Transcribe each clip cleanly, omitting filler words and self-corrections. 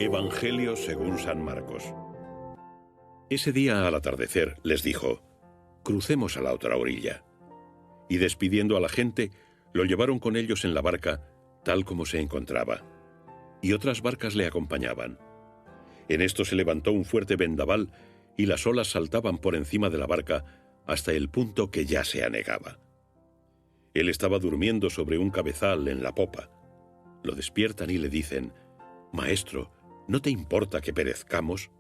Evangelio según San Marcos. Ese día al atardecer les dijo: «Crucemos a la otra orilla». Y despidiendo a la gente, lo llevaron con ellos en la barca, tal como se encontraba. Y otras barcas le acompañaban. En esto se levantó un fuerte vendaval, y las olas saltaban por encima de la barca hasta el punto que ya se anegaba. Él estaba durmiendo sobre un cabezal en la popa. Lo despiertan y le dicen: «Maestro, ¿no te importa que perezcamos?».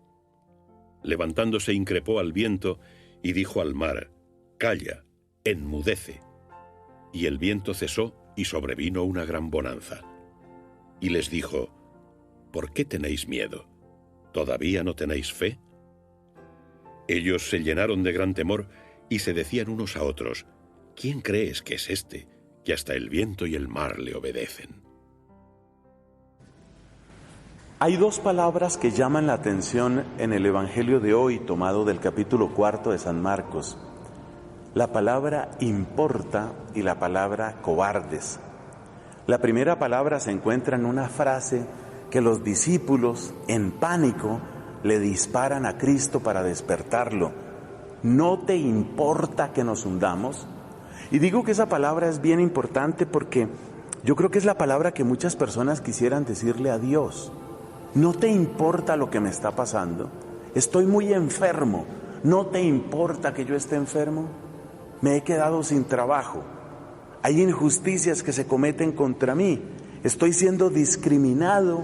Levantándose increpó al viento y dijo al mar: «Calla, enmudece». Y el viento cesó y sobrevino una gran bonanza. Y les dijo: «¿Por qué tenéis miedo? ¿Todavía no tenéis fe?». Ellos se llenaron de gran temor y se decían unos a otros: «¿Quién crees que es este, que hasta el viento y el mar le obedecen?». Hay dos palabras que llaman la atención en el Evangelio de hoy, tomado del capítulo 4 de San Marcos. La palabra importa y la palabra cobardes. La primera palabra se encuentra en una frase que los discípulos, en pánico, le disparan a Cristo para despertarlo. ¿No te importa que nos hundamos? Y digo que esa palabra es bien importante porque yo creo que es la palabra que muchas personas quisieran decirle a Dios. ¿No te importa lo que me está pasando? Estoy muy enfermo. ¿No te importa que yo esté enfermo? Me he quedado sin trabajo. Hay injusticias que se cometen contra mí. Estoy siendo discriminado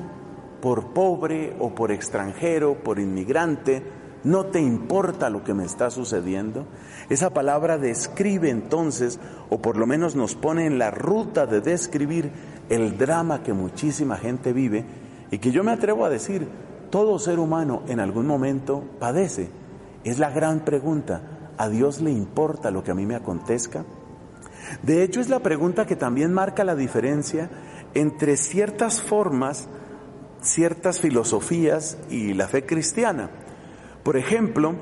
por pobre o por extranjero, por inmigrante. ¿No te importa lo que me está sucediendo? Esa palabra describe entonces, o por lo menos nos pone en la ruta de describir el drama que muchísima gente vive y que yo me atrevo a decir, todo ser humano en algún momento padece. Es la gran pregunta: ¿a Dios le importa lo que a mí me acontezca? De hecho, es la pregunta que también marca la diferencia entre ciertas formas, ciertas filosofías y la fe cristiana. Por ejemplo,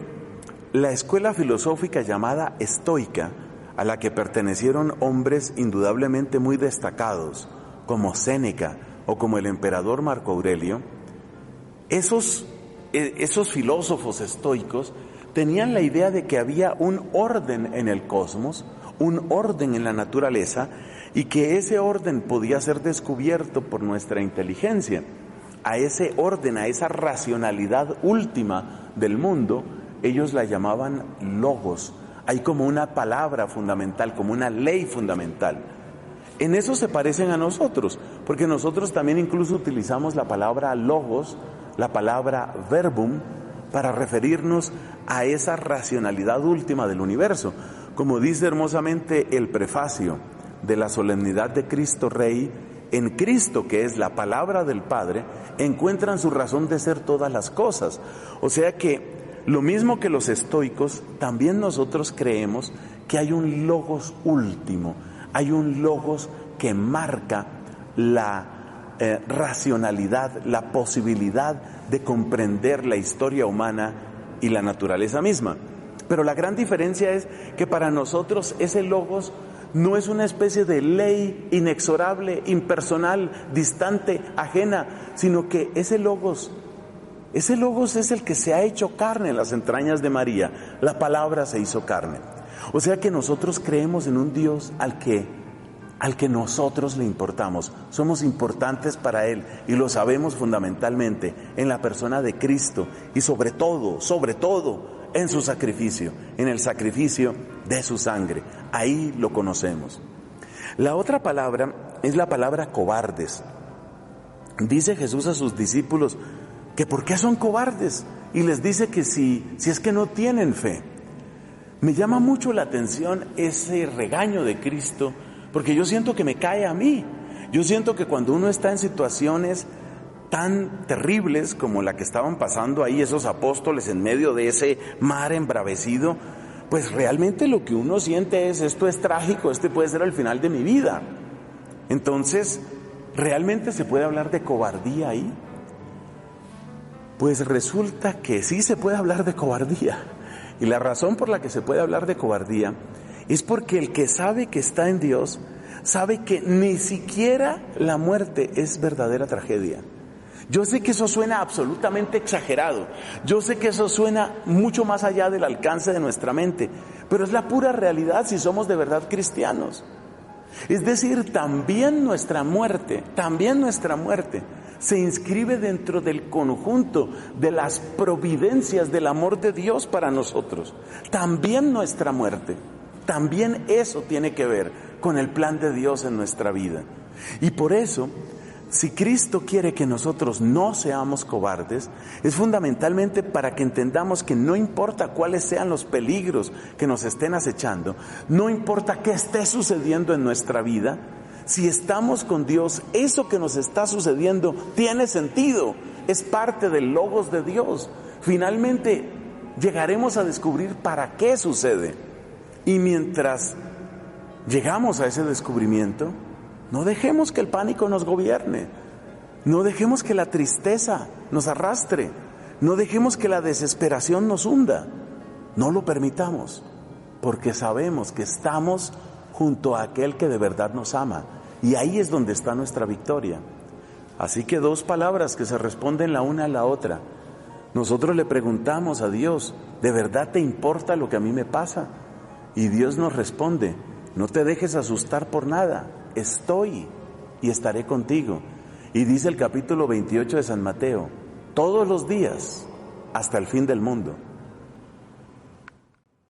la escuela filosófica llamada estoica, a la que pertenecieron hombres indudablemente muy destacados, como Séneca o como el emperador Marco Aurelio, esos filósofos estoicos tenían la idea de que había un orden en el cosmos, un orden en la naturaleza, y que ese orden podía ser descubierto por nuestra inteligencia. A ese orden, a esa racionalidad última del mundo, ellos la llamaban logos. Hay como una palabra fundamental, como una ley fundamental. En eso se parecen a nosotros, porque nosotros también incluso utilizamos la palabra logos, la palabra verbum, para referirnos a esa racionalidad última del universo. Como dice hermosamente el prefacio de la solemnidad de Cristo Rey, en Cristo, que es la palabra del Padre, encuentran su razón de ser todas las cosas. O sea que, lo mismo que los estoicos, también nosotros creemos que hay un logos último, hay un logos que marca la racionalidad, la posibilidad de comprender la historia humana y la naturaleza misma. Pero la gran diferencia es que para nosotros ese logos no es una especie de ley inexorable, impersonal, distante, ajena, sino que ese logos es el que se ha hecho carne en las entrañas de María. La palabra se hizo carne. O sea que nosotros creemos en un Dios al que nosotros le importamos. Somos importantes para Él y lo sabemos fundamentalmente en la persona de Cristo y sobre todo, en su sacrificio, en el sacrificio de su sangre. Ahí lo conocemos. La otra palabra es la palabra cobardes. Dice Jesús a sus discípulos que ¿por qué son cobardes? Y les dice que si es que no tienen fe. Me llama mucho la atención ese regaño de Cristo, porque yo siento que me cae a mí. Yo siento que cuando uno está en situaciones tan terribles como la que estaban pasando ahí esos apóstoles en medio de ese mar embravecido, pues realmente lo que uno siente es: esto es trágico, este puede ser el final de mi vida. Entonces, ¿realmente se puede hablar de cobardía ahí? Pues resulta que sí se puede hablar de cobardía. Y la razón por la que se puede hablar de cobardía es porque el que sabe que está en Dios sabe que ni siquiera la muerte es verdadera tragedia. Yo sé que eso suena absolutamente exagerado, yo sé que eso suena mucho más allá del alcance de nuestra mente, pero es la pura realidad si somos de verdad cristianos. Es decir, también nuestra muerte se inscribe dentro del conjunto de las providencias del amor de Dios para nosotros. También nuestra muerte, también eso tiene que ver con el plan de Dios en nuestra vida. Y por eso, si Cristo quiere que nosotros no seamos cobardes, es fundamentalmente para que entendamos que no importa cuáles sean los peligros que nos estén acechando, no importa qué esté sucediendo en nuestra vida, si estamos con Dios, eso que nos está sucediendo tiene sentido, es parte del logos de Dios. Finalmente llegaremos a descubrir para qué sucede. Y mientras llegamos a ese descubrimiento, no dejemos que el pánico nos gobierne, no dejemos que la tristeza nos arrastre, no dejemos que la desesperación nos hunda. No lo permitamos, porque sabemos que estamos junto a aquel que de verdad nos ama, y ahí es donde está nuestra victoria. Así que dos palabras que se responden la una a la otra. Nosotros le preguntamos a Dios, ¿de verdad te importa lo que a mí me pasa? Y Dios nos responde, no te dejes asustar por nada, estoy y estaré contigo. Y dice el capítulo 28 de San Mateo, todos los días hasta el fin del mundo.